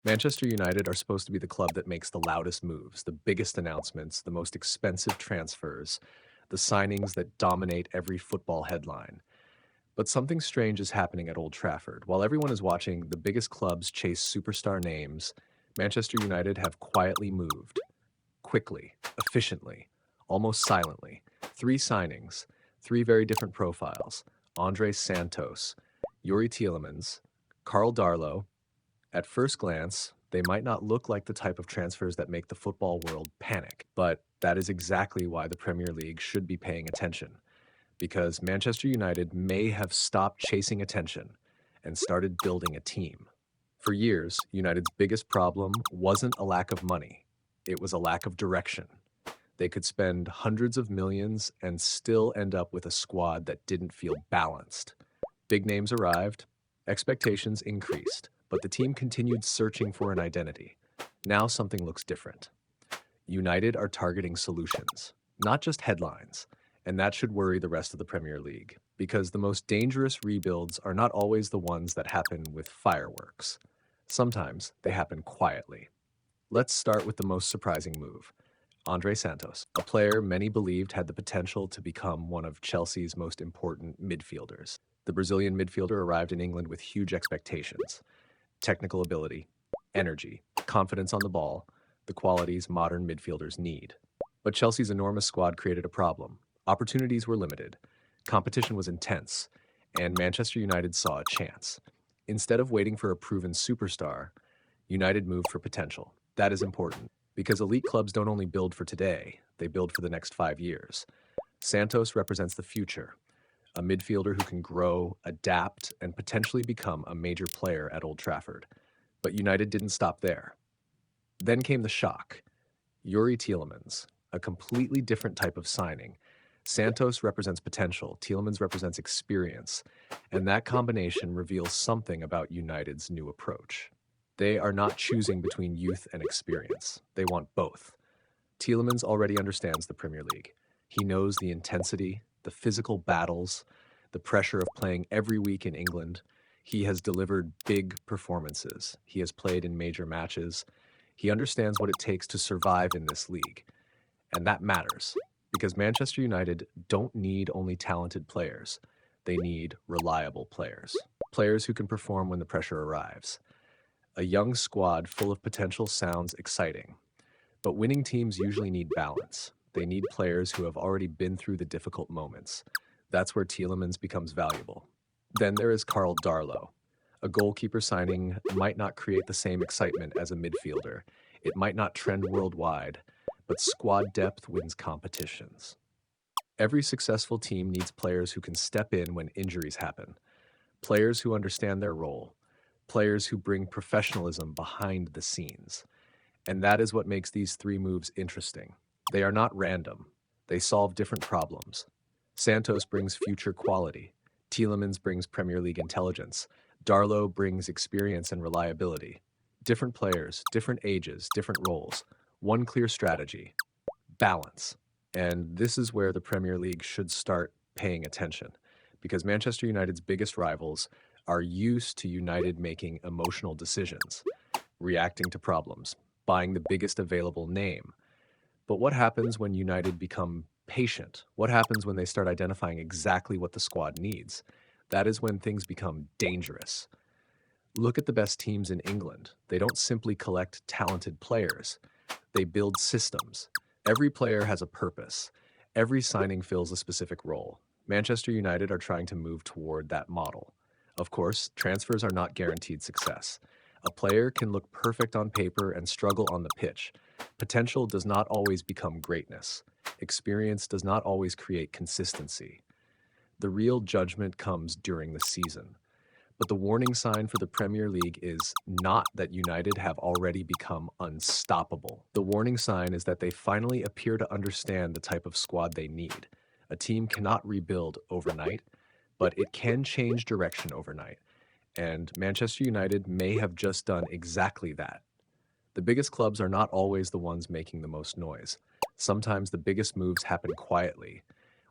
Manchester United are supposed to be the club that makes the loudest moves, the biggest announcements, the most expensive transfers, the signings that dominate every football headline. But something strange is happening at Old Trafford. While everyone is watching the biggest clubs chase superstar names, Manchester United have quietly moved, quickly, efficiently, almost silently. Three signings, three very different profiles: Andrey Santos, Youri Tielemans, Karl Darlow. At first glance, they might not look like the type of transfers that make the football world panic, but that is exactly why the Premier League should be paying attention, because Manchester United may have stopped chasing attention and started building a team. For years, United's biggest problem wasn't a lack of money, it was a lack of direction. They could spend hundreds of millions and still end up with a squad that didn't feel balanced. Big names arrived, expectations increased, but the team continued searching for an identity. Now something looks different. United are targeting solutions, not just headlines, and that should worry the rest of the Premier League, because the most dangerous rebuilds are not always the ones that happen with fireworks. Sometimes they happen quietly. Let's start with the most surprising move: Andrey Santos, a player many believed had the potential to become one of Chelsea's most important midfielders. The Brazilian midfielder arrived in England with huge expectations: technical ability, energy, confidence on the ball, the qualities modern midfielders need. But Chelsea's enormous squad created a problem. Opportunities were limited, competition was intense, and Manchester United saw a chance. Instead of waiting for a proven superstar, United moved for potential. That is important, because elite clubs don't only build for today, they build for the next 5 years. Santos represents the future, a midfielder who can grow, adapt, and potentially become a major player at Old Trafford. But United didn't stop there. Then came the shock: Youri Tielemans, a completely different type of signing. Santos represents potential, Tielemans represents experience, and that combination reveals something about United's new approach. They are not choosing between youth and experience. They want both. Tielemans already understands the Premier League. He knows the intensity, the physical battles, the pressure of playing every week in England. He has delivered big performances. He has played in major matches. He understands what it takes to survive in this league. And that matters, because Manchester United don't need only talented players. They need reliable players. Players who can perform when the pressure arrives. A young squad full of potential sounds exciting, but winning teams usually need balance. They need players who have already been through the difficult moments. That's where Tielemans becomes valuable. Then there is Karl Darlow. A goalkeeper signing might not create the same excitement as a midfielder. It might not trend worldwide, but squad depth wins competitions. Every successful team needs players who can step in when injuries happen, players who understand their role, players who bring professionalism behind the scenes. And that is what makes these three moves interesting. They are not random. They solve different problems. Santos brings future quality. Tielemans brings Premier League intelligence. Darlow brings experience and reliability. Different players, different ages, different roles. One clear strategy: balance. And this is where the Premier League should start paying attention, because Manchester United's biggest rivals are used to United making emotional decisions, reacting to problems, buying the biggest available name. But what happens when United become patient? What happens when they start identifying exactly what the squad needs? That is when things become dangerous. Look at the best teams in England. They don't simply collect talented players. They build systems. Every player has a purpose. Every signing fills a specific role. Manchester United are trying to move toward that model. Of course, transfers are not guaranteed success. A player can look perfect on paper and struggle on the pitch. Potential does not always become greatness. Experience does not always create consistency. The real judgment comes during the season. But the warning sign for the Premier League is not that United have already become unstoppable. The warning sign is that they finally appear to understand the type of squad they need. A team cannot rebuild overnight, but it can change direction overnight. And Manchester United may have just done exactly that. The biggest clubs are not always the ones making the most noise. Sometimes the biggest moves happen quietly.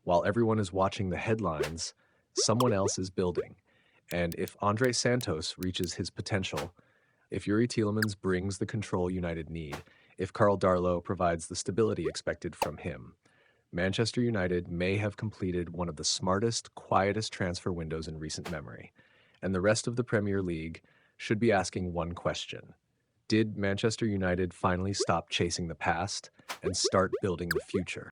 While everyone is watching the headlines, someone else is building. And if Andrey Santos reaches his potential, If Youri Tielemans brings the control United need, if Karl Darlow provides the stability expected from him, Manchester United may have completed one of the smartest, quietest transfer windows in recent memory, and the rest of the Premier League should be asking one question. Did Manchester United finally stop chasing the past and start building the future?